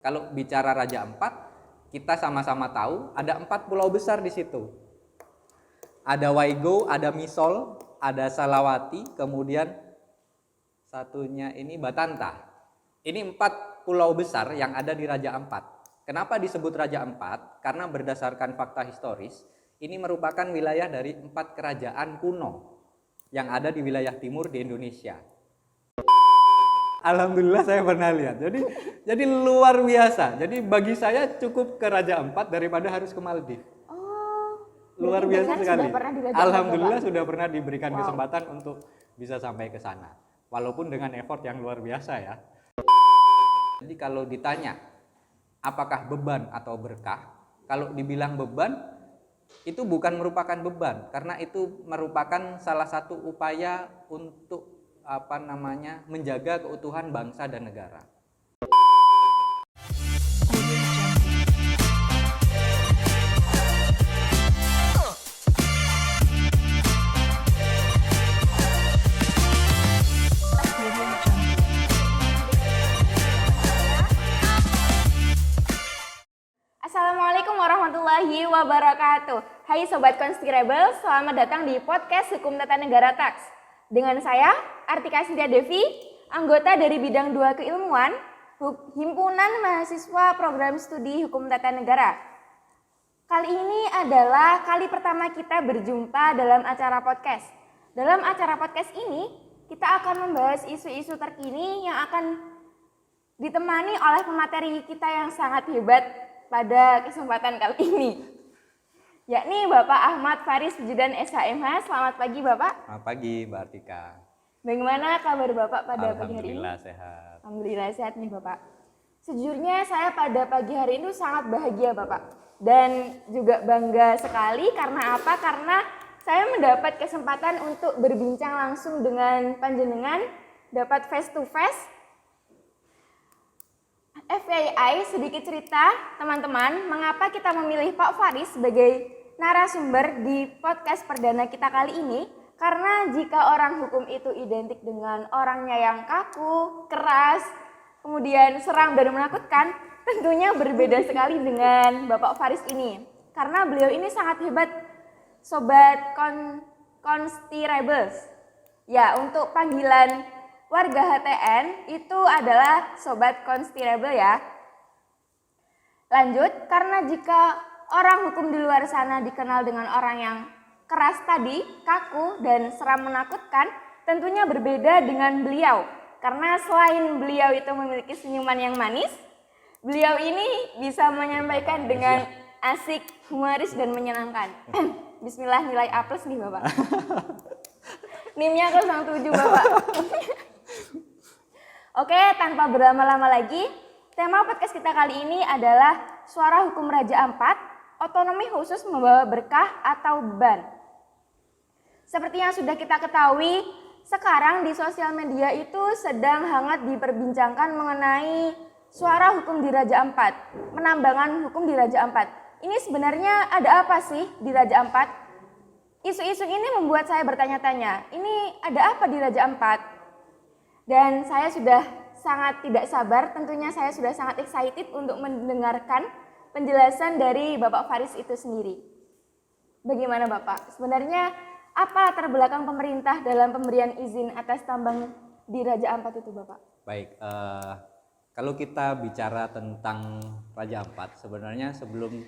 Kalau bicara Raja Ampat, kita sama-sama tahu ada 4 pulau besar di situ. Ada Waigo, ada Misol, ada Salawati, kemudian satunya ini Batanta. Ini 4 pulau besar yang ada di Raja Ampat. Kenapa disebut Raja Ampat? Karena berdasarkan fakta historis, ini merupakan wilayah dari 4 kerajaan kuno yang ada di wilayah timur di Indonesia. Alhamdulillah saya pernah lihat. Jadi luar biasa. Jadi bagi saya cukup ke Raja Ampat daripada harus ke Maldives. Oh, Luar berarti biasa dengan sekali. sudah pernah di Raja Ampat, Alhamdulillah Bapak? sudah pernah diberikan Wow. kesempatan untuk bisa sampai ke sana. Walaupun dengan effort yang luar biasa ya. Jadi kalau ditanya apakah beban atau berkah? Kalau dibilang beban, itu bukan merupakan beban karena itu merupakan salah satu upaya untuk menjaga keutuhan bangsa dan negara. Assalamualaikum warahmatullahi wabarakatuh. Hai Sobat Konspirable, selamat datang di podcast Hukum Tata Negara Tax. Dengan saya, Artika Sintia Devi, anggota dari bidang 2 keilmuan, Himpunan Mahasiswa Program Studi Hukum Tata Negara. Kali ini adalah kali pertama kita berjumpa dalam acara podcast. Dalam acara podcast ini, kita akan membahas isu-isu terkini yang akan ditemani oleh pemateri kita yang sangat hebat pada kesempatan kali ini, yakni Bapak Ahmad Faris Pujudan SHMH. Selamat pagi Bapak. Selamat pagi Mbak Artika. Bagaimana kabar Bapak pada pagi hari ini? Alhamdulillah sehat. Alhamdulillah sehat nih Bapak. Sejujurnya saya pada pagi hari ini sangat bahagia Bapak. Dan juga bangga sekali karena apa? Karena saya mendapat kesempatan untuk berbincang langsung dengan panjenengan, dapat face to face. FYI, sedikit cerita teman-teman, mengapa kita memilih Pak Faris sebagai narasumber di podcast perdana kita kali ini? Karena jika orang hukum itu identik dengan orangnya yang kaku, keras, kemudian seram dan menakutkan, tentunya berbeda sekali dengan Bapak Faris ini. Karena beliau ini sangat hebat, Sobat Konspirables. Ya, untuk panggilan warga HTN itu adalah Sobat Konspirable ya. Lanjut, karena jika orang hukum di luar sana dikenal dengan orang yang keras tadi, kaku dan seram menakutkan, tentunya berbeda dengan beliau. Karena selain beliau itu memiliki senyuman yang manis, beliau ini bisa menyampaikan dengan asik, humoris dan menyenangkan. Bismillah, nilai A+ nih Bapak. NIM-nya 07 Bapak. Oke, tanpa berlama-lama lagi, tema podcast kita kali ini adalah Suara Hukum Raja Ampat, otonomi khusus membawa berkah atau beban. Seperti yang sudah kita ketahui, sekarang di sosial media itu sedang hangat diperbincangkan mengenai suara hukum di Raja Ampat, penambangan hukum di Raja Ampat. Ini sebenarnya ada apa sih di Raja Ampat? Isu-isu ini membuat saya bertanya-tanya, ini ada apa di Raja Ampat? Dan saya sudah sangat tidak sabar, tentunya saya sudah sangat excited untuk mendengarkan penjelasan dari Bapak Faris itu sendiri. Bagaimana Bapak? Sebenarnya apa latar belakang pemerintah dalam pemberian izin atas tambang di Raja Ampat itu Bapak? Baik, kalau kita bicara tentang Raja Ampat, sebenarnya sebelum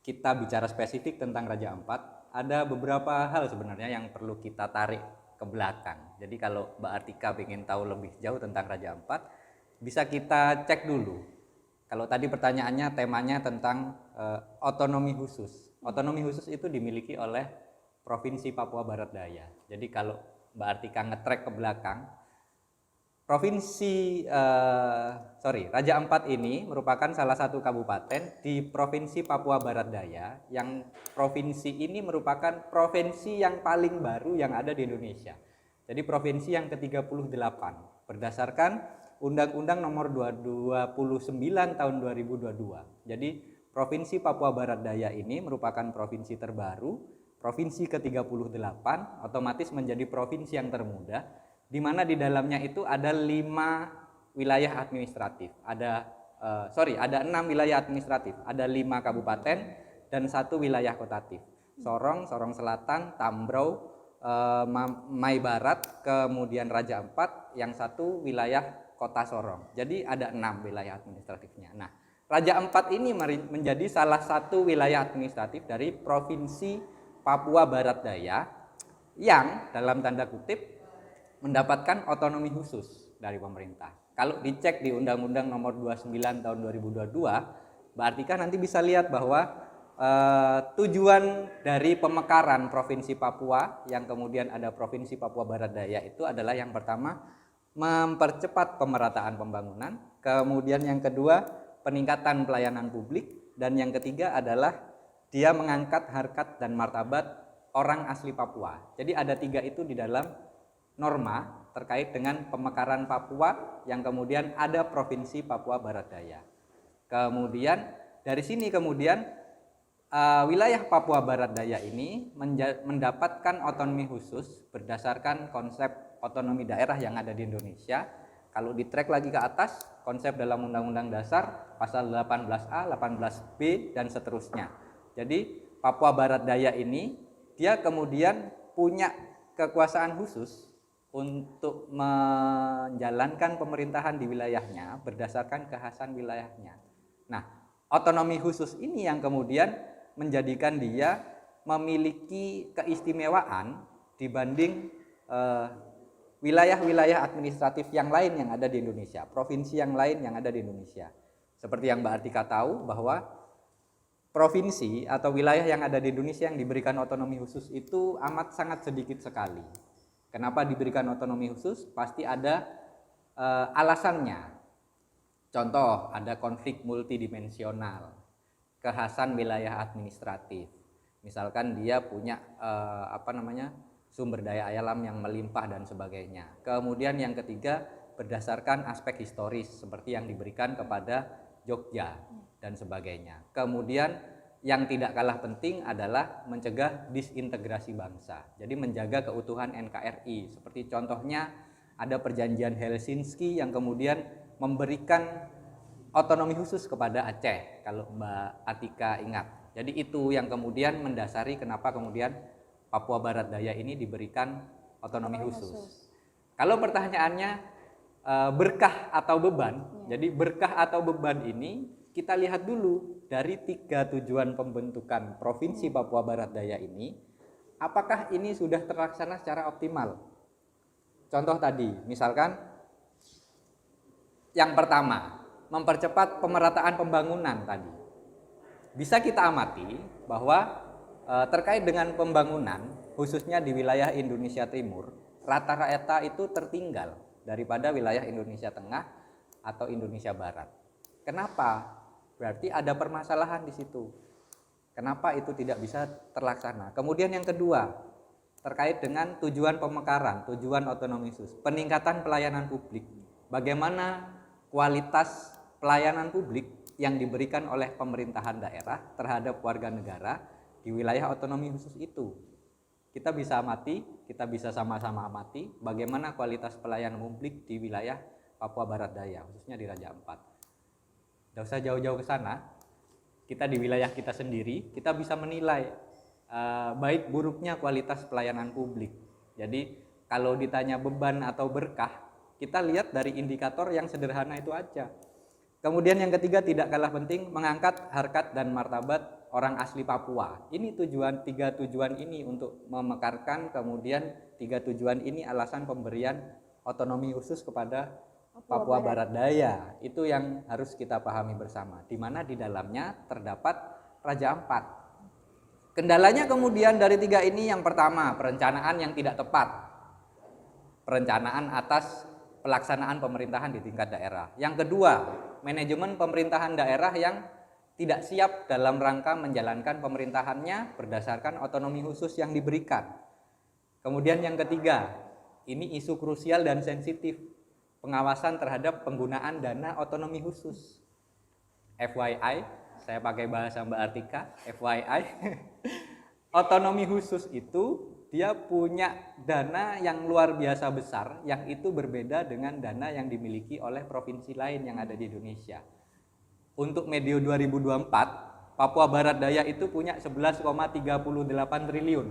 kita bicara spesifik tentang Raja Ampat, ada beberapa hal sebenarnya yang perlu kita tarik ke belakang. Jadi kalau Mbak Artika ingin tahu lebih jauh tentang Raja Ampat, bisa kita cek dulu. Kalau tadi pertanyaannya temanya tentang otonomi khusus. Otonomi khusus itu dimiliki oleh Provinsi Papua Barat Daya. Jadi kalau Mbak Artika ngetrek ke belakang, Raja Ampat ini merupakan salah satu kabupaten di Provinsi Papua Barat Daya, yang provinsi ini merupakan provinsi yang paling baru yang ada di Indonesia. Jadi provinsi yang ke-38 berdasarkan Undang-Undang Nomor 29 Tahun 2022. Jadi Provinsi Papua Barat Daya ini merupakan provinsi terbaru, provinsi ke-38, otomatis menjadi provinsi yang termuda, di mana di dalamnya itu ada 5 wilayah administratif. Ada ada 6 wilayah administratif, ada 5 kabupaten dan 1 wilayah kotatif. Sorong, Sorong Selatan, Tambrau, Mai Barat, kemudian Raja Ampat, yang 1 wilayah kota Sorong. Jadi ada 6 wilayah administratifnya. Nah, Raja Ampat ini menjadi salah satu wilayah administratif dari Provinsi Papua Barat Daya yang dalam tanda kutip mendapatkan otonomi khusus dari pemerintah. Kalau dicek di Undang-Undang Nomor 29 Tahun 2022, berarti kan nanti bisa lihat bahwa tujuan dari pemekaran Provinsi Papua yang kemudian ada Provinsi Papua Barat Daya itu adalah yang pertama mempercepat pemerataan pembangunan, kemudian yang kedua peningkatan pelayanan publik, dan yang ketiga adalah dia mengangkat harkat dan martabat orang asli Papua. Jadi ada 3 itu di dalam norma terkait dengan pemekaran Papua yang kemudian ada Provinsi Papua Barat Daya. Kemudian dari sini kemudian wilayah Papua Barat Daya ini mendapatkan otonomi khusus berdasarkan konsep otonomi daerah yang ada di Indonesia. Kalau di track lagi ke atas, konsep dalam Undang-Undang Dasar pasal 18A, 18B dan seterusnya. Jadi Papua Barat Daya ini dia kemudian punya kekuasaan khusus untuk menjalankan pemerintahan di wilayahnya berdasarkan kekhasan wilayahnya. Nah, otonomi khusus ini yang kemudian menjadikan dia memiliki keistimewaan dibanding wilayah-wilayah administratif yang lain yang ada di Indonesia, provinsi yang lain yang ada di Indonesia. Seperti yang Mbak Artika tahu bahwa provinsi atau wilayah yang ada di Indonesia yang diberikan otonomi khusus itu amat sangat sedikit sekali. Kenapa diberikan otonomi khusus? Pasti ada alasannya. Contoh, ada konflik multidimensional, kekhasan wilayah administratif. Misalkan dia punya sumber daya alam yang melimpah dan sebagainya. Kemudian yang ketiga berdasarkan aspek historis seperti yang diberikan kepada Jogja dan sebagainya. Kemudian yang tidak kalah penting adalah mencegah disintegrasi bangsa. Jadi menjaga keutuhan NKRI. Seperti contohnya ada perjanjian Helsinki yang kemudian memberikan otonomi khusus kepada Aceh, kalau Mbak Atika ingat. Jadi itu yang kemudian mendasari kenapa kemudian Papua Barat Daya ini diberikan otonomi khusus. Kalau pertanyaannya berkah atau beban, jadi berkah atau beban ini kita lihat dulu dari 3 tujuan pembentukan Provinsi Papua Barat Daya ini, apakah ini sudah terlaksana secara optimal? Contoh tadi, misalkan yang pertama, mempercepat pemerataan pembangunan tadi. Bisa kita amati bahwa terkait dengan pembangunan, khususnya di wilayah Indonesia Timur, rata-rata itu tertinggal daripada wilayah Indonesia Tengah atau Indonesia Barat. Kenapa? Berarti ada permasalahan di situ. Kenapa itu tidak bisa terlaksana? Kemudian yang kedua, terkait dengan tujuan pemekaran, tujuan otonomi khusus, peningkatan pelayanan publik. Bagaimana kualitas pelayanan publik yang diberikan oleh pemerintahan daerah terhadap warga negara di wilayah otonomi khusus itu. Kita bisa amati, kita bisa sama-sama amati bagaimana kualitas pelayanan publik di wilayah Papua Barat Daya, khususnya di Raja Ampat. Tidak usah jauh-jauh ke sana, kita di wilayah kita sendiri, kita bisa menilai baik buruknya kualitas pelayanan publik. Jadi kalau ditanya beban atau berkah, kita lihat dari indikator yang sederhana itu aja. Kemudian yang ketiga tidak kalah penting, mengangkat harkat dan martabat orang asli Papua. Ini 3 tujuan ini untuk memekarkan, kemudian 3 tujuan ini alasan pemberian otonomi khusus kepada Papua Barat Daya. Itu yang harus kita pahami bersama, di mana di dalamnya terdapat Raja Ampat. Kendalanya kemudian dari 3 ini, yang pertama perencanaan yang tidak tepat, perencanaan atas pelaksanaan pemerintahan di tingkat daerah. Yang kedua, manajemen pemerintahan daerah yang tidak siap dalam rangka menjalankan pemerintahannya berdasarkan otonomi khusus yang diberikan. Kemudian yang ketiga, ini isu krusial dan sensitif, pengawasan terhadap penggunaan dana otonomi khusus. FYI, saya pakai bahasa Mbak Artika, FYI, otonomi khusus itu dia punya dana yang luar biasa besar, yang itu berbeda dengan dana yang dimiliki oleh provinsi lain yang ada di Indonesia. untuk medio 2024, Papua Barat Daya itu punya 11,38 triliun.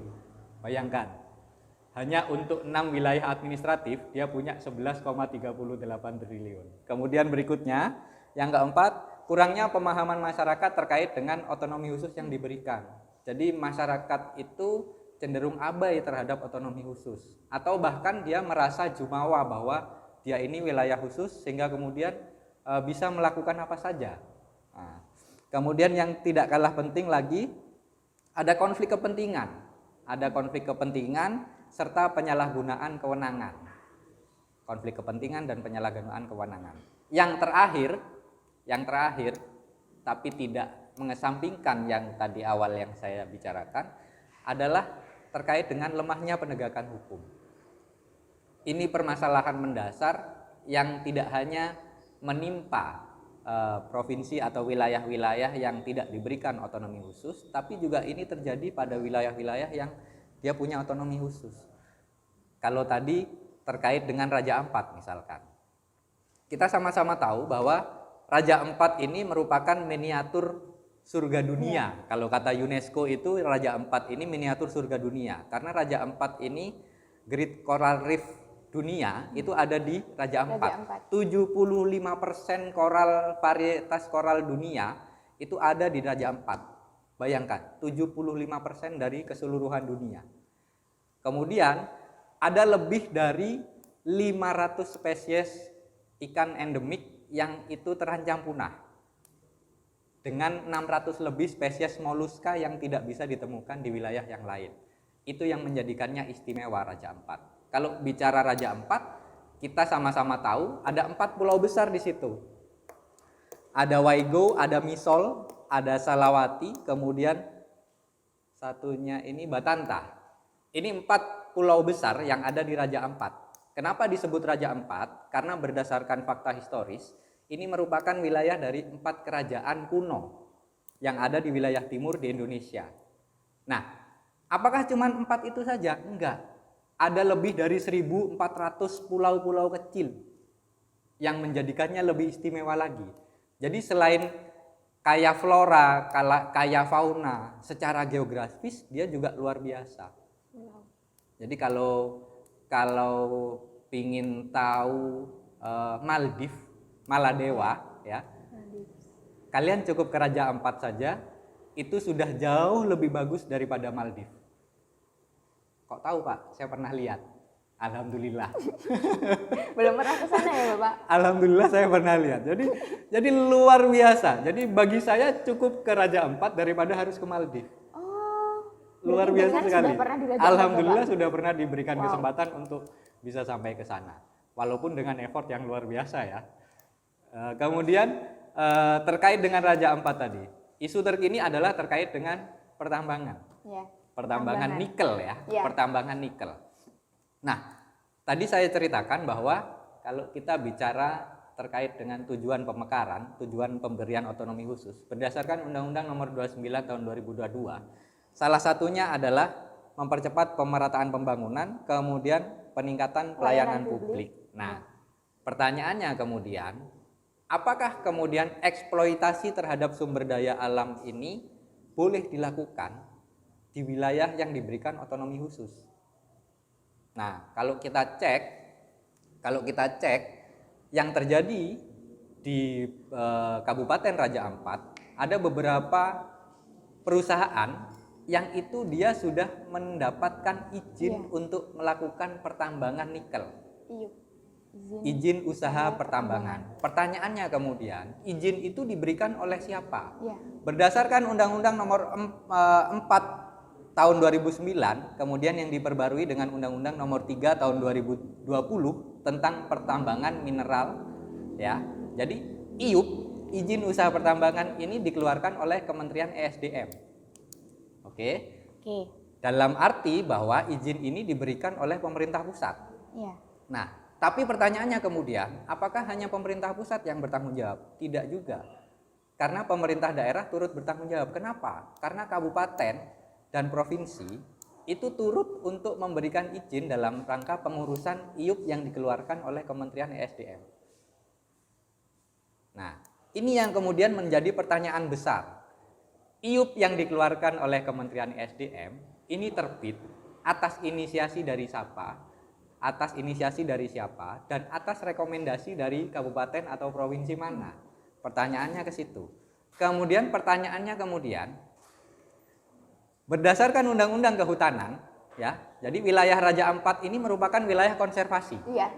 Bayangkan, hanya untuk 6 wilayah administratif dia punya 11,38 triliun. Kemudian berikutnya, yang keempat, kurangnya pemahaman masyarakat terkait dengan otonomi khusus yang diberikan. Jadi masyarakat itu cenderung abai terhadap otonomi khusus, atau bahkan dia merasa jumawa bahwa dia ini wilayah khusus sehingga kemudian bisa melakukan apa saja. Nah, kemudian yang tidak kalah penting lagi, ada konflik kepentingan. Ada konflik kepentingan serta penyalahgunaan kewenangan. Konflik kepentingan dan penyalahgunaan kewenangan. Yang terakhir, tapi tidak mengesampingkan yang tadi awal yang saya bicarakan, adalah terkait dengan lemahnya penegakan hukum. Ini permasalahan mendasar yang tidak hanya menimpa provinsi atau wilayah-wilayah yang tidak diberikan otonomi khusus, tapi juga ini terjadi pada wilayah-wilayah yang dia punya otonomi khusus. Kalau tadi terkait dengan Raja Ampat misalkan, kita sama-sama tahu bahwa Raja Ampat ini merupakan miniatur surga dunia. Kalau kata UNESCO itu Raja Ampat ini miniatur surga dunia, karena Raja Ampat ini Great Coral Reef dunia itu ada di Raja Ampat. 75% koral, varietas koral dunia itu ada di Raja Ampat. Bayangkan, 75% dari keseluruhan dunia. Kemudian ada lebih dari 500 spesies ikan endemik yang itu terancam punah, dengan 600 lebih spesies moluska yang tidak bisa ditemukan di wilayah yang lain. Itu yang menjadikannya istimewa Raja Ampat. Kalau bicara Raja Ampat, kita sama-sama tahu ada 4 pulau besar di situ. Ada Waigo, ada Misol, ada Salawati, kemudian satunya ini Batanta. Ini 4 pulau besar yang ada di Raja Ampat. Kenapa disebut Raja Ampat? Karena berdasarkan fakta historis, ini merupakan wilayah dari 4 kerajaan kuno yang ada di wilayah timur di Indonesia. Nah, apakah cuma 4 itu saja? Enggak. Ada lebih dari 1.400 pulau-pulau kecil yang menjadikannya lebih istimewa lagi. Jadi selain kaya flora, kaya fauna, secara geografis dia juga luar biasa. Jadi kalau pingin tahu Maldives, Maladewa ya, kalian cukup ke Raja Ampat saja, itu sudah jauh lebih bagus daripada Maldives. Kok tahu Pak? Saya pernah lihat. Alhamdulillah. Belum pernah ke sana ya Bapak? Alhamdulillah saya pernah lihat. Jadi luar biasa. Jadi bagi saya cukup ke Raja Ampat daripada harus ke Maldives. Oh. Luar biasa sekali. Alhamdulillah Bapak? sudah pernah diberikan kesempatan untuk bisa sampai ke sana. Walaupun dengan effort yang luar biasa ya. Kemudian terkait dengan Raja Ampat tadi, isu terkini adalah terkait dengan pertambangan. Ya. Pertambangan nikel ya, pertambangan nikel. Nah, tadi saya ceritakan bahwa kalau kita bicara terkait dengan tujuan pemekaran, tujuan pemberian otonomi khusus, berdasarkan Undang-Undang Nomor 29 Tahun 2022, salah satunya adalah mempercepat pemerataan pembangunan, kemudian peningkatan pelayanan publik. Nah, pertanyaannya kemudian, apakah kemudian eksploitasi terhadap sumber daya alam ini boleh dilakukan di wilayah yang diberikan otonomi khusus? Nah, kalau kita cek yang terjadi di Kabupaten Raja Ampat, ada beberapa perusahaan yang itu dia sudah mendapatkan izin untuk melakukan pertambangan nikel. Izin usaha pertambangan. Pertanyaannya kemudian, izin itu diberikan oleh siapa? Berdasarkan Undang-Undang Nomor 4 Tahun 2009, kemudian yang diperbarui dengan Undang-Undang Nomor 3 Tahun 2020 tentang pertambangan mineral ya. Jadi IUP, izin usaha pertambangan ini dikeluarkan oleh Kementerian ESDM. Oke. Dalam arti bahwa izin ini diberikan oleh pemerintah pusat. Nah, tapi pertanyaannya kemudian, apakah hanya pemerintah pusat yang bertanggung jawab? Tidak juga. Karena pemerintah daerah turut bertanggung jawab. Kenapa? Karena kabupaten dan provinsi itu turut untuk memberikan izin dalam rangka pengurusan IUP yang dikeluarkan oleh Kementerian ESDM. Nah, Ini yang kemudian menjadi pertanyaan besar. IUP yang dikeluarkan oleh Kementerian SDM ini terbit atas inisiasi dari siapa, atas inisiasi dari siapa, dan atas rekomendasi dari kabupaten atau provinsi mana. Pertanyaannya ke situ. Kemudian pertanyaannya berdasarkan Undang-Undang Kehutanan, ya. Jadi wilayah Raja Ampat ini merupakan wilayah konservasi. Iya.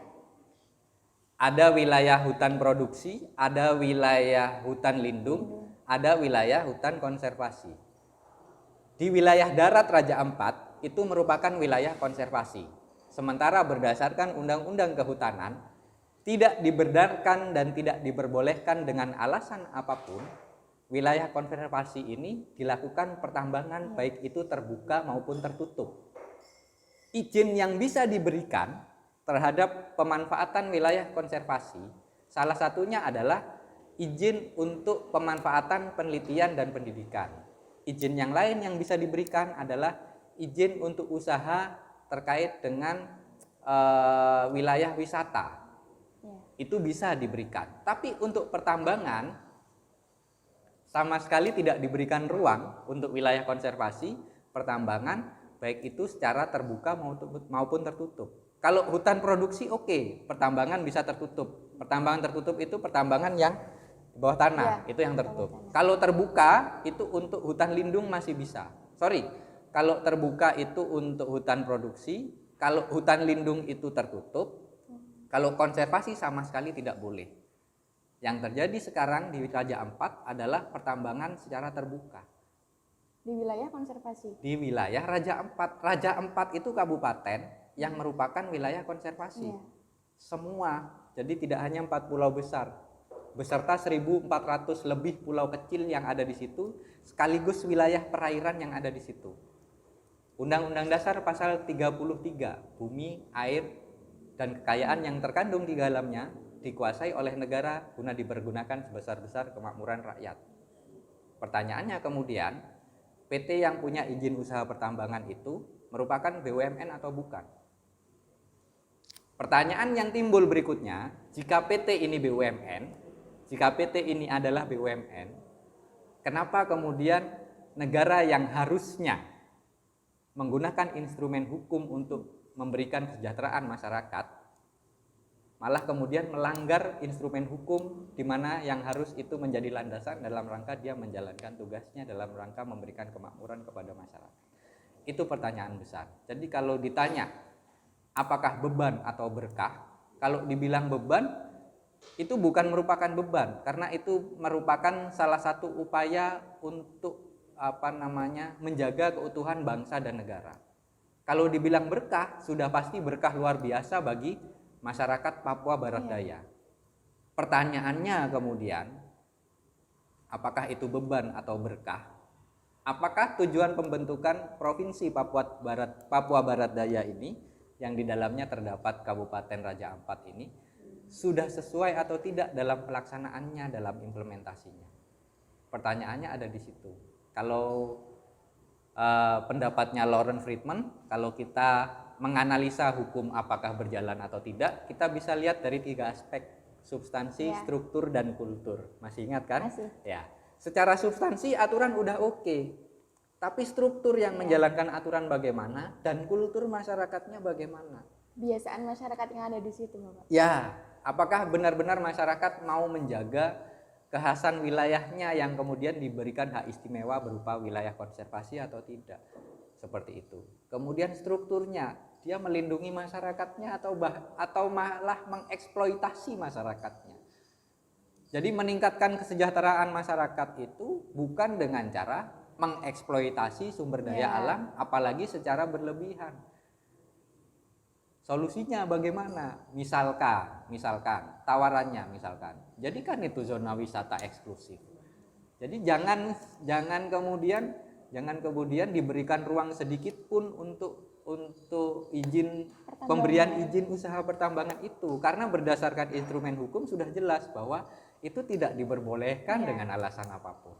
Ada wilayah hutan produksi, ada wilayah hutan lindung, ada wilayah hutan konservasi. Di wilayah darat Raja Ampat itu merupakan wilayah konservasi. Sementara berdasarkan Undang-Undang Kehutanan tidak dibenarkan dan tidak diperbolehkan dengan alasan apapun wilayah konservasi ini dilakukan pertambangan baik itu terbuka maupun tertutup. Izin yang bisa diberikan terhadap pemanfaatan wilayah konservasi salah satunya adalah izin untuk pemanfaatan penelitian dan pendidikan. Izin yang lain yang bisa diberikan adalah izin untuk usaha terkait dengan wilayah wisata. Itu bisa diberikan. Tapi untuk pertambangan sama sekali tidak diberikan ruang untuk wilayah konservasi, pertambangan baik itu secara terbuka maupun tertutup. Kalau hutan produksi oke, pertambangan bisa tertutup. Pertambangan tertutup itu pertambangan yang di bawah tanah, itu yang tertutup. Kalau terbuka itu untuk hutan lindung masih bisa. Kalau terbuka itu untuk hutan produksi, kalau hutan lindung itu tertutup, kalau konservasi sama sekali tidak boleh. Yang terjadi sekarang di Raja Ampat adalah pertambangan secara terbuka. Di wilayah konservasi. Di wilayah Raja Ampat. Raja Ampat itu kabupaten yang merupakan wilayah konservasi. Semua. Jadi tidak hanya 4 pulau besar, beserta 1.400 lebih pulau kecil yang ada di situ, sekaligus wilayah perairan yang ada di situ. Undang-Undang Dasar pasal 33, bumi, air, dan kekayaan yang terkandung di dalamnya dikuasai oleh negara guna dipergunakan sebesar-besar kemakmuran rakyat. Pertanyaannya kemudian, PT yang punya izin usaha pertambangan itu merupakan BUMN atau bukan? Pertanyaan yang timbul berikutnya, jika PT ini BUMN, jika PT ini adalah BUMN, kenapa kemudian negara yang harusnya menggunakan instrumen hukum untuk memberikan kesejahteraan masyarakat, malah kemudian melanggar instrumen hukum di mana yang harus itu menjadi landasan dalam rangka dia menjalankan tugasnya dalam rangka memberikan kemakmuran kepada masyarakat? Itu pertanyaan besar. Jadi kalau ditanya apakah beban atau berkah, kalau dibilang beban itu bukan merupakan beban, karena itu merupakan salah satu upaya untuk menjaga keutuhan bangsa dan negara. Kalau dibilang berkah, sudah pasti berkah luar biasa bagi masyarakat Papua Barat Daya. Pertanyaannya kemudian, apakah itu beban atau berkah? Apakah tujuan pembentukan Provinsi Papua Barat Daya ini yang di dalamnya terdapat Kabupaten Raja Ampat ini sudah sesuai atau tidak dalam pelaksanaannya, dalam implementasinya? Pertanyaannya ada di situ. Kalau pendapatnya Lawrence Friedman, kalau kita menganalisa hukum apakah berjalan atau tidak, kita bisa lihat dari 3 aspek, substansi, struktur, dan kultur. Masih ingat kan? Masih. Ya. Secara substansi aturan udah oke. Tapi struktur yang menjalankan aturan bagaimana dan kultur masyarakatnya bagaimana? Kebiasaan masyarakat yang ada di situ, Bapak. Ya, apakah benar-benar masyarakat mau menjaga kekhasan wilayahnya yang kemudian diberikan hak istimewa berupa wilayah konservasi atau tidak? Seperti itu. Kemudian strukturnya, dia melindungi masyarakatnya atau malah mengeksploitasi masyarakatnya. Jadi meningkatkan kesejahteraan masyarakat itu bukan dengan cara mengeksploitasi sumber daya alam, apalagi secara berlebihan. Solusinya bagaimana? Misalkan tawarannya jadikan itu zona wisata eksklusif. Jadi jangan kemudian diberikan ruang sedikit pun untuk izin pemberian izin usaha pertambangan itu, karena berdasarkan instrumen hukum sudah jelas bahwa itu tidak diperbolehkan dengan alasan apapun.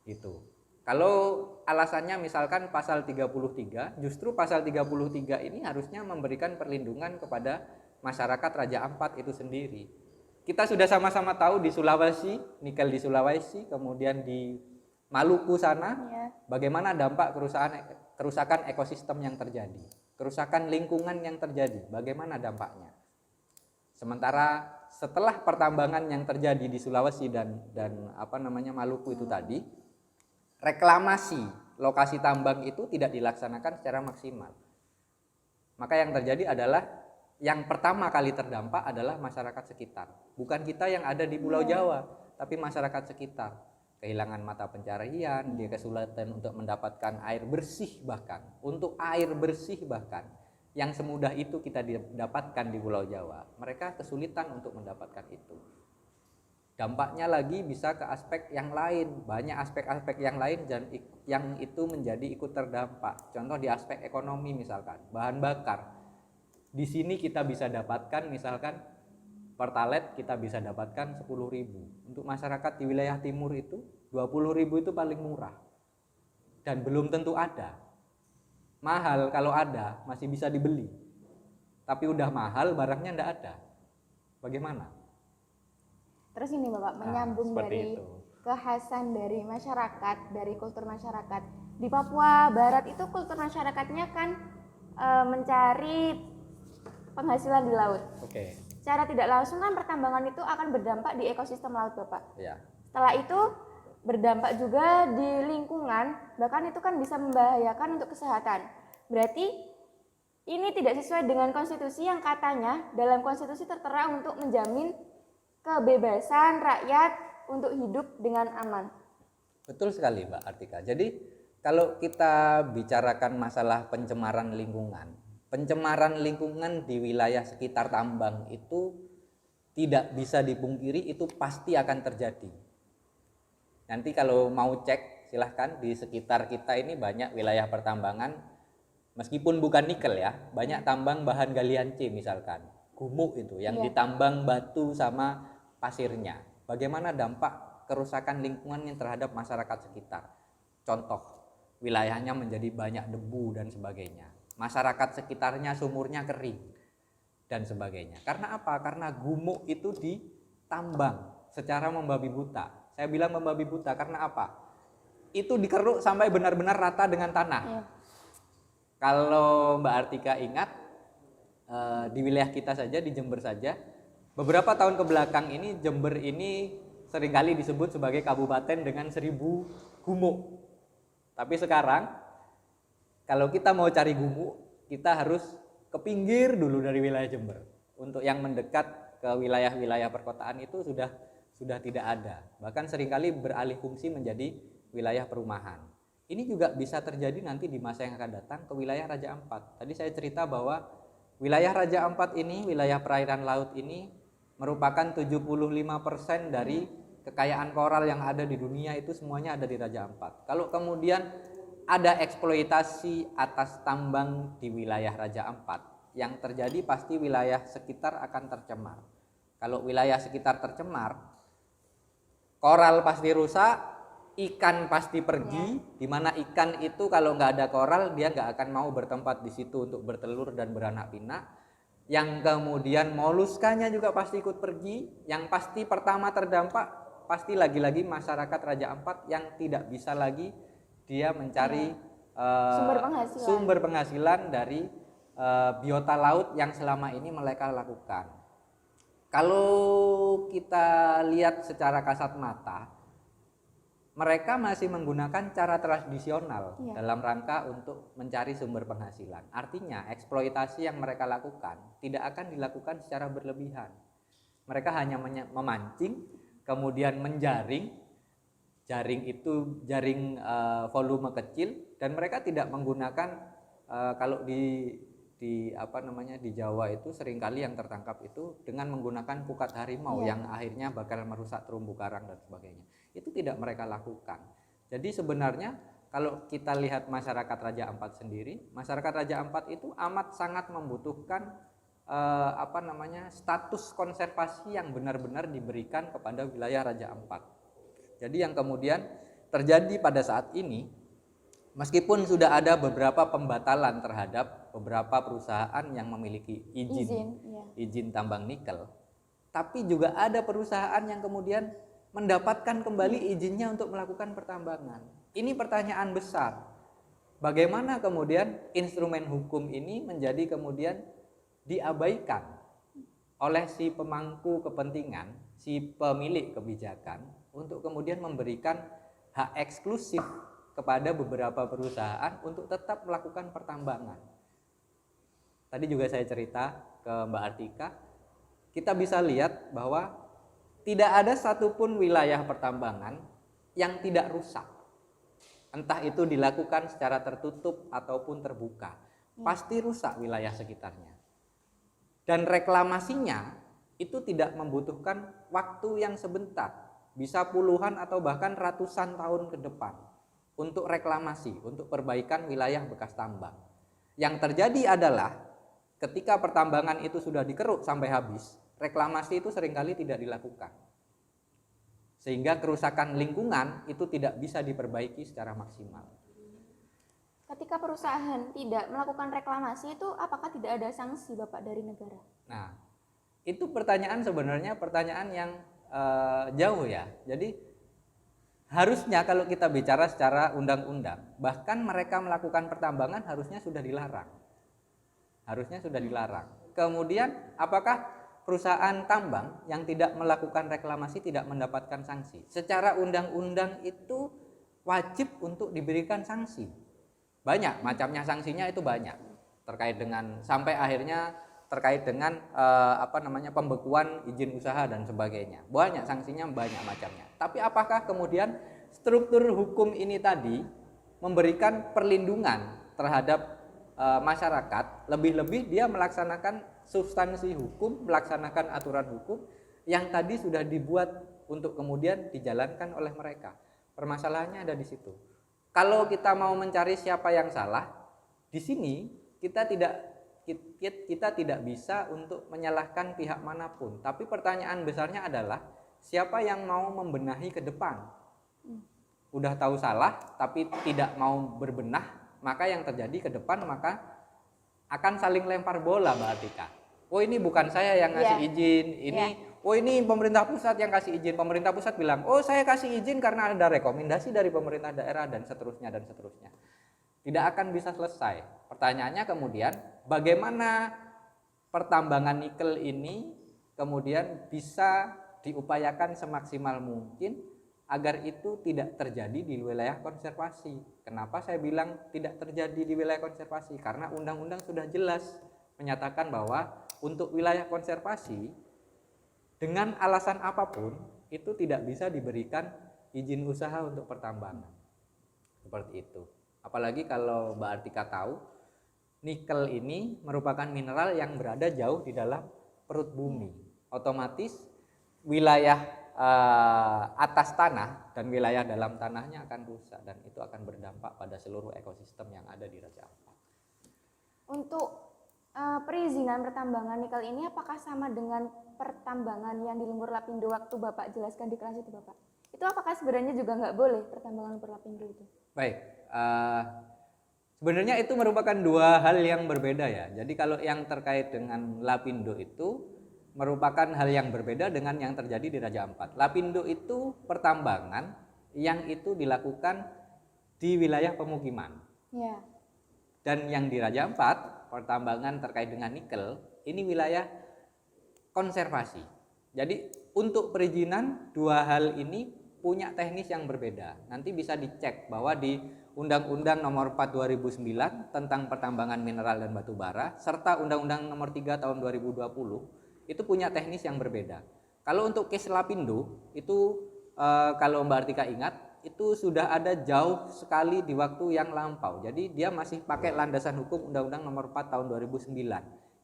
Itu. Kalau alasannya misalkan pasal 33, justru pasal 33 ini harusnya memberikan perlindungan kepada masyarakat Raja Ampat itu sendiri. Kita sudah sama-sama tahu di Sulawesi, nikel di Sulawesi, kemudian di Maluku sana, Ya. bagaimana dampak kerusakan ekosistem yang terjadi, kerusakan lingkungan yang terjadi, bagaimana dampaknya. Sementara setelah pertambangan yang terjadi di Sulawesi dan Maluku itu tadi, reklamasi lokasi tambang itu tidak dilaksanakan secara maksimal. Maka yang terjadi adalah yang pertama kali terdampak adalah masyarakat sekitar. Bukan kita yang ada di Pulau Jawa, tapi masyarakat sekitar. Kehilangan mata pencaharian, dia kesulitan untuk mendapatkan air bersih bahkan. Untuk air bersih bahkan. Yang semudah itu kita dapatkan di Pulau Jawa. Mereka kesulitan untuk mendapatkan itu. Dampaknya lagi bisa ke aspek yang lain. Banyak aspek-aspek yang lain dan yang itu menjadi ikut terdampak. Contoh di aspek ekonomi misalkan, bahan bakar. Di sini kita bisa dapatkan misalkan Pertalite kita bisa dapatkan 10.000. Untuk masyarakat di wilayah timur itu 20.000 itu paling murah. Dan belum tentu ada. Mahal kalau ada masih bisa dibeli. Tapi udah mahal barangnya enggak ada. Bagaimana? Terus ini Bapak, menyambung dari itu. kekhasan dari masyarakat, dari kultur masyarakat. Di Papua Barat itu kultur masyarakatnya kan mencari penghasilan di laut. Oke. Secara tidak langsung kan pertambangan itu akan berdampak di ekosistem laut Bapak. Ya. Setelah itu berdampak juga di lingkungan, bahkan itu kan bisa membahayakan untuk kesehatan. Berarti ini tidak sesuai dengan konstitusi yang katanya dalam konstitusi tertera untuk menjamin kebebasan rakyat untuk hidup dengan aman. Betul sekali Mbak Artika. Jadi kalau kita bicarakan masalah pencemaran lingkungan di wilayah sekitar tambang itu tidak bisa dipungkiri, itu pasti akan terjadi. Nanti kalau mau cek silahkan, di sekitar kita ini banyak wilayah pertambangan, meskipun bukan nikel ya, banyak tambang bahan galian C misalkan, gumuk itu yang ditambang batu sama pasirnya. Bagaimana dampak kerusakan lingkungannya terhadap masyarakat sekitar? Contoh, wilayahnya menjadi banyak debu dan sebagainya. Masyarakat sekitarnya sumurnya kering dan sebagainya. Karena apa? Karena gumuk itu ditambang secara membabi buta. Saya bilang membabi buta karena apa? Itu dikeruk sampai benar-benar rata dengan tanah. Ya. Kalau Mbak Artika ingat, di wilayah kita saja, di Jember saja, beberapa tahun ke belakang ini Jember ini seringkali disebut sebagai kabupaten dengan 1000 gumuk. Tapi sekarang kalau kita mau cari gumuk, kita harus ke pinggir dulu dari wilayah Jember. Untuk yang mendekat ke wilayah-wilayah perkotaan itu sudah tidak ada. Bahkan seringkali beralih fungsi menjadi wilayah perumahan. Ini juga bisa terjadi nanti di masa yang akan datang ke wilayah Raja Ampat. Tadi saya cerita bahwa wilayah Raja Ampat ini, wilayah perairan laut ini merupakan 75% dari kekayaan koral yang ada di dunia, itu semuanya ada di Raja Ampat. Kalau kemudian ada eksploitasi atas tambang di wilayah Raja Ampat, yang terjadi pasti wilayah sekitar akan tercemar. Kalau wilayah sekitar tercemar, koral pasti rusak, ikan pasti pergi, di mana ikan itu kalau nggak ada koral dia nggak akan mau bertempat di situ untuk bertelur dan beranak pinak. Yang kemudian moluskanya juga pasti ikut pergi. Yang pasti pertama terdampak pasti lagi-lagi masyarakat Raja Ampat yang tidak bisa lagi dia mencari sumber penghasilan dari biota laut yang selama ini mereka lakukan. Kalau kita lihat secara kasat mata, mereka masih menggunakan cara tradisional dalam rangka untuk mencari sumber penghasilan. Artinya eksploitasi yang mereka lakukan tidak akan dilakukan secara berlebihan. Mereka hanya memancing, kemudian menjaring. Jaring itu jaring volume kecil, dan mereka tidak menggunakan kalau di Jawa itu seringkali yang tertangkap itu dengan menggunakan pukat harimau yang akhirnya bakal merusak terumbu karang dan sebagainya. Itu tidak mereka lakukan. Jadi sebenarnya kalau kita lihat masyarakat Raja Ampat sendiri, masyarakat Raja Ampat itu amat sangat membutuhkan status konservasi yang benar-benar diberikan kepada wilayah Raja Ampat. Jadi yang kemudian terjadi pada saat ini, meskipun sudah ada beberapa pembatalan terhadap beberapa perusahaan yang memiliki izin tambang nikel, tapi juga ada perusahaan yang kemudian mendapatkan kembali izinnya untuk melakukan pertambangan. Ini pertanyaan besar. Bagaimana kemudian instrumen hukum ini menjadi kemudian diabaikan oleh si pemangku kepentingan, si pemilik kebijakan untuk kemudian memberikan hak eksklusif kepada beberapa perusahaan untuk tetap melakukan pertambangan. Tadi juga saya cerita ke Mbak Artika, kita bisa lihat bahwa tidak ada satupun wilayah pertambangan yang tidak rusak. Entah itu dilakukan secara tertutup ataupun terbuka, pasti rusak wilayah sekitarnya. Dan reklamasinya itu tidak membutuhkan waktu yang sebentar, bisa puluhan atau bahkan ratusan tahun ke depan untuk reklamasi, untuk perbaikan wilayah bekas tambang. Yang terjadi adalah ketika pertambangan itu sudah dikeruk sampai habis, reklamasi itu seringkali tidak dilakukan. Sehingga kerusakan lingkungan itu tidak bisa diperbaiki secara maksimal. Ketika perusahaan tidak melakukan reklamasi itu apakah tidak ada sanksi Bapak dari negara? Nah, itu pertanyaan sebenarnya pertanyaan yang jauh ya. Jadi harusnya kalau kita bicara secara undang-undang, bahkan mereka melakukan pertambangan harusnya sudah dilarang. Harusnya sudah dilarang. Kemudian apakah perusahaan tambang yang tidak melakukan reklamasi tidak mendapatkan sanksi? Secara undang-undang itu wajib untuk diberikan sanksi. Banyak macamnya sanksinya, itu banyak. Terkait dengan sampai akhirnya terkait dengan pembekuan izin usaha dan sebagainya. Banyak sanksinya, banyak macamnya. Tapi apakah kemudian struktur hukum ini tadi memberikan perlindungan terhadap masyarakat, lebih-lebih dia melaksanakan substansi hukum, melaksanakan aturan hukum yang tadi sudah dibuat untuk kemudian dijalankan oleh mereka. Permasalahannya ada di situ. Kalau kita mau mencari siapa yang salah, di sini kita tidak bisa untuk menyalahkan pihak manapun. Tapi pertanyaan besarnya adalah siapa yang mau membenahi ke depan. Udah tahu salah tapi tidak mau berbenah, maka yang terjadi ke depan maka akan saling lempar bola, Mbak Atika. Oh ini bukan saya yang ngasih izin, oh ini pemerintah pusat yang kasih izin. Pemerintah pusat bilang, oh saya kasih izin karena ada rekomendasi dari pemerintah daerah dan seterusnya dan seterusnya. Tidak akan bisa selesai. Pertanyaannya kemudian, bagaimana pertambangan nikel ini kemudian bisa diupayakan semaksimal mungkin agar itu tidak terjadi di wilayah konservasi. Kenapa saya bilang tidak terjadi di wilayah konservasi? Karena undang-undang sudah jelas menyatakan bahwa untuk wilayah konservasi dengan alasan apapun itu tidak bisa diberikan izin usaha untuk pertambangan. Seperti itu. Apalagi kalau Mbak Artika tahu, nikel ini merupakan mineral yang berada jauh di dalam perut bumi. Otomatis wilayah atas tanah dan wilayah dalam tanahnya akan rusak dan itu akan berdampak pada seluruh ekosistem yang ada di Raja Ampat. Untuk perizinan pertambangan nikel ini apakah sama dengan pertambangan yang di Lumpur Lapindo waktu Bapak jelaskan di kelas itu Bapak? Itu apakah sebenarnya juga nggak boleh pertambangan Lumpur Lapindo itu? Baik, sebenarnya itu merupakan dua hal yang berbeda ya. Jadi kalau yang terkait dengan Lapindo itu merupakan hal yang berbeda dengan yang terjadi di Raja Ampat. Lapindo itu pertambangan yang itu dilakukan di wilayah pemukiman. Ya. Dan yang di Raja Ampat, pertambangan terkait dengan nikel, ini wilayah konservasi. Jadi untuk perizinan dua hal ini punya teknis yang berbeda. Nanti bisa dicek bahwa di Undang-Undang Nomor 4 2009 tentang pertambangan mineral dan batu bara serta Undang-Undang Nomor 3 tahun 2020 itu punya teknis yang berbeda. Kalau untuk case Lapindo itu kalau Mbak Artika ingat itu sudah ada jauh sekali di waktu yang lampau. Jadi dia masih pakai landasan hukum Undang-Undang Nomor 4 tahun 2009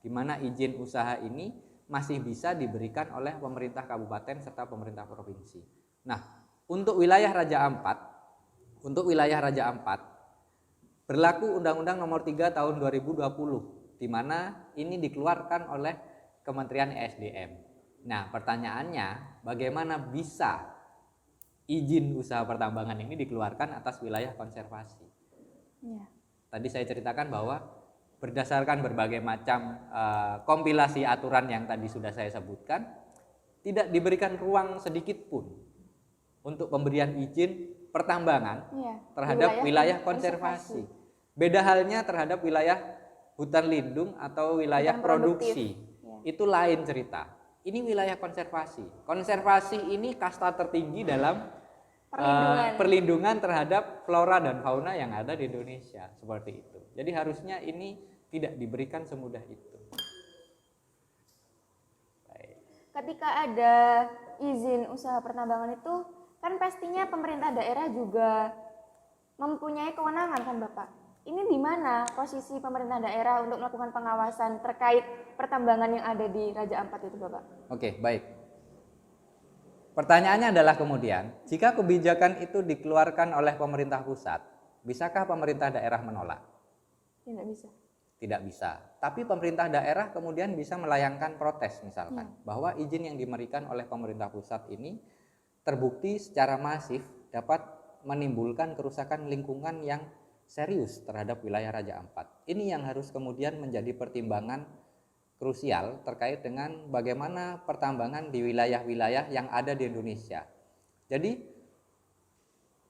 di mana izin usaha ini masih bisa diberikan oleh pemerintah kabupaten serta pemerintah provinsi. Nah, untuk wilayah Raja Ampat berlaku Undang-Undang Nomor 3 tahun 2020 di mana ini dikeluarkan oleh Kementerian ESDM. Nah, pertanyaannya bagaimana bisa izin usaha pertambangan ini dikeluarkan atas wilayah konservasi? Ya. Tadi saya ceritakan bahwa berdasarkan berbagai macam kompilasi aturan yang tadi sudah saya sebutkan, tidak diberikan ruang sedikit pun untuk pemberian izin pertambangan terhadap wilayah konservasi. Beda halnya terhadap wilayah hutan lindung atau wilayah Hutan produksi. produktif. Itu lain cerita. Ini wilayah konservasi. Konservasi ini kasta tertinggi dalam perlindungan terhadap flora dan fauna yang ada di Indonesia, seperti itu. Jadi harusnya ini tidak diberikan semudah itu. Baik. Ketika ada izin usaha pertambangan itu kan pastinya pemerintah daerah juga mempunyai kewenangan kan Bapak. Ini di mana posisi pemerintah daerah untuk melakukan pengawasan terkait pertambangan yang ada di Raja Ampat itu Bapak? Oke, baik. Pertanyaannya adalah kemudian, jika kebijakan itu dikeluarkan oleh pemerintah pusat, bisakah pemerintah daerah menolak? Tidak bisa. Tidak bisa. Tapi pemerintah daerah kemudian bisa melayangkan protes misalkan, bahwa izin yang diberikan oleh pemerintah pusat ini terbukti secara masif dapat menimbulkan kerusakan lingkungan yang serius terhadap wilayah Raja Ampat. Ini yang harus kemudian menjadi pertimbangan krusial terkait dengan bagaimana pertambangan di wilayah-wilayah yang ada di Indonesia. Jadi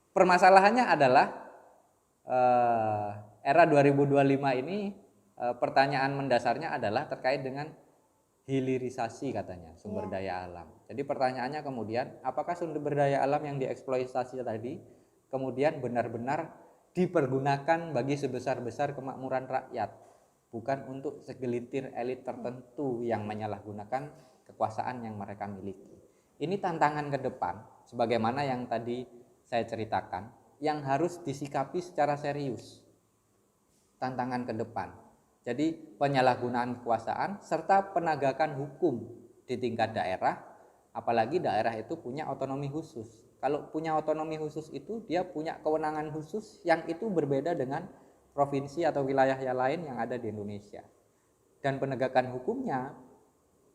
permasalahannya adalah era 2025 ini pertanyaan mendasarnya adalah terkait dengan hilirisasi katanya sumber daya alam. Jadi pertanyaannya kemudian apakah sumber daya alam yang dieksploitasi tadi kemudian benar-benar dipergunakan bagi sebesar-besar kemakmuran rakyat, bukan untuk segelintir elit tertentu yang menyalahgunakan kekuasaan yang mereka miliki. Ini tantangan ke depan, sebagaimana yang tadi saya ceritakan, yang harus disikapi secara serius. Tantangan ke depan. Jadi penyalahgunaan kekuasaan serta penegakan hukum di tingkat daerah, apalagi daerah itu punya otonomi khusus. Kalau punya otonomi khusus itu dia punya kewenangan khusus yang itu berbeda dengan provinsi atau wilayah yang lain yang ada di Indonesia. Dan penegakan hukumnya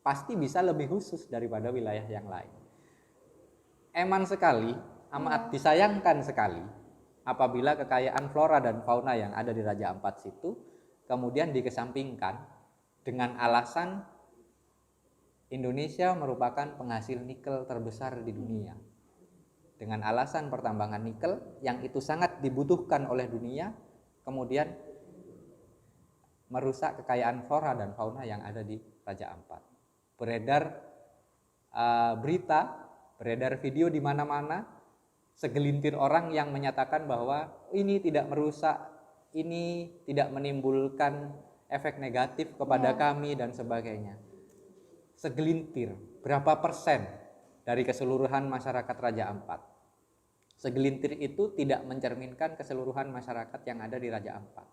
pasti bisa lebih khusus daripada wilayah yang lain. Eman sekali, amat disayangkan sekali apabila kekayaan flora dan fauna yang ada di Raja Ampat situ kemudian dikesampingkan dengan alasan Indonesia merupakan penghasil nikel terbesar di dunia. Dengan alasan pertambangan nikel yang itu sangat dibutuhkan oleh dunia, kemudian merusak kekayaan flora dan fauna yang ada di Raja Ampat. Beredar berita, beredar video di mana-mana, segelintir orang yang menyatakan bahwa ini tidak merusak, ini tidak menimbulkan efek negatif kepada kami dan sebagainya. Segelintir, berapa persen dari keseluruhan masyarakat Raja Ampat? Segelintir itu tidak mencerminkan keseluruhan masyarakat yang ada di Raja Ampat.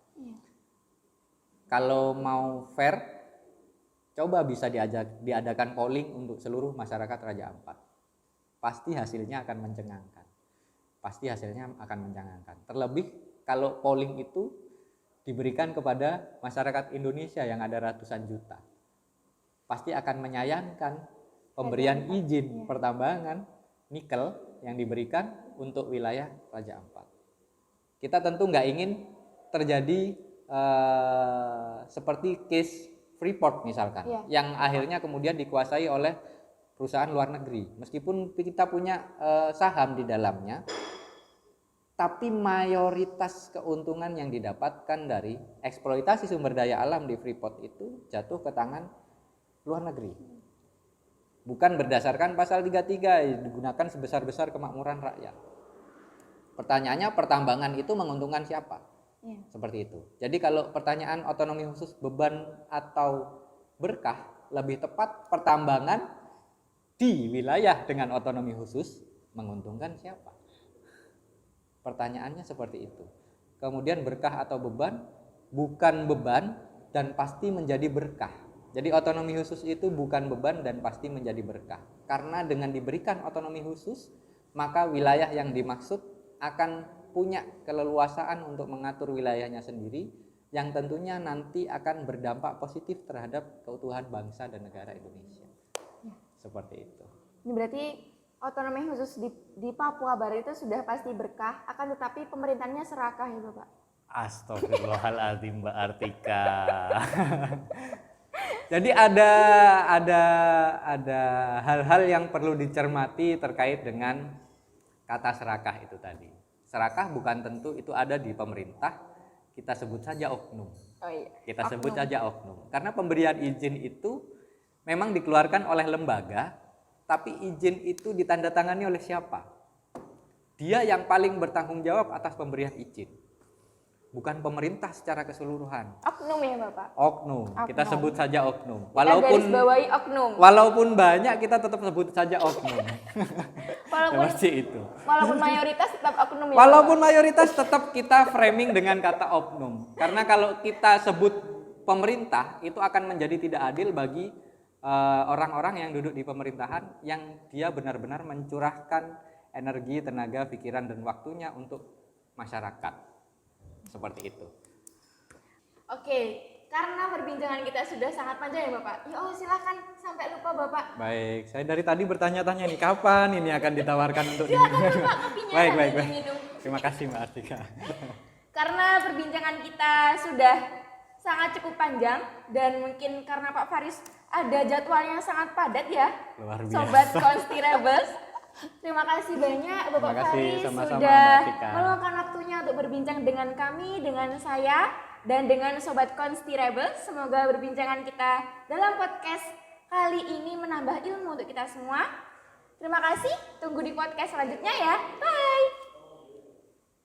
Kalau mau fair, coba bisa diadakan polling untuk seluruh masyarakat Raja Ampat. Pasti hasilnya akan mencengangkan. Pasti hasilnya akan mencengangkan. Terlebih kalau polling itu diberikan kepada masyarakat Indonesia yang ada ratusan juta. Pasti akan menyayangkan pemberian izin pertambangan nikel yang diberikan untuk wilayah Raja Ampat. Kita tentu nggak ingin terjadi seperti case Freeport misalkan, yang akhirnya kemudian dikuasai oleh perusahaan luar negeri. Meskipun kita punya saham di dalamnya, tapi mayoritas keuntungan yang didapatkan dari eksploitasi sumber daya alam di Freeport itu jatuh ke tangan luar negeri. Bukan berdasarkan pasal 33 digunakan sebesar-besar kemakmuran rakyat. Pertanyaannya pertambangan itu menguntungkan siapa? Seperti itu. Jadi kalau pertanyaan otonomi khusus beban atau berkah, lebih tepat pertambangan di wilayah dengan otonomi khusus menguntungkan siapa? Pertanyaannya seperti itu. Kemudian berkah atau beban, bukan beban dan pasti menjadi berkah. Jadi otonomi khusus itu bukan beban dan pasti menjadi berkah. Karena dengan diberikan otonomi khusus, maka wilayah yang dimaksud akan punya keleluasaan untuk mengatur wilayahnya sendiri, yang tentunya nanti akan berdampak positif terhadap keutuhan bangsa dan negara Indonesia. Seperti itu. Ini berarti otonomi khusus di Papua Barat itu sudah pasti berkah, akan tetapi pemerintahnya serakah ya Bapak? Astagfirullahaladzim Mbak Artika. Jadi ada hal-hal yang perlu dicermati terkait dengan kata serakah itu tadi. Serakah bukan tentu itu ada di pemerintah, kita sebut saja oknum. Oh iya. Kita sebut saja oknum. Karena pemberian izin itu memang dikeluarkan oleh lembaga, tapi izin itu ditandatangani oleh siapa? Dia yang paling bertanggung jawab atas pemberian izin. Bukan pemerintah secara keseluruhan. Oknum ya Bapak? Oknum. Kita Oknum. sebut saja oknum. Kita garis bawahi oknum. Walaupun banyak kita tetap sebut saja oknum. Walaupun Seperti itu. walaupun mayoritas tetap oknum ya. Walaupun mayoritas tetap kita framing dengan kata oknum. Karena kalau kita sebut pemerintah itu akan menjadi tidak adil bagi orang-orang yang duduk di pemerintahan yang dia benar-benar mencurahkan energi, tenaga, pikiran dan waktunya untuk masyarakat. Seperti itu. Oke, karena perbincangan kita sudah sangat panjang ya Bapak. Ya Allah silakan sampai lupa Bapak. Baik, saya dari tadi bertanya-tanya nih kapan ini akan ditawarkan untuk Silakan diminum. Bapak kopinya Baik. diminum. Terima kasih Mbak Artika. Karena perbincangan kita sudah sangat cukup panjang dan mungkin karena Pak Faris ada jadwalnya sangat padat ya. Luar biasa. Sobat Constirables. Terima kasih banyak Bapak Terima kasih, Faris sama-sama, sudah Mbak Tika. meluangkan waktunya untuk berbincang dengan kami, dengan saya dan dengan Sobat Constirables. Semoga perbincangan kita dalam podcast kali ini menambah ilmu untuk kita semua. Terima kasih, tunggu di podcast selanjutnya ya. Bye.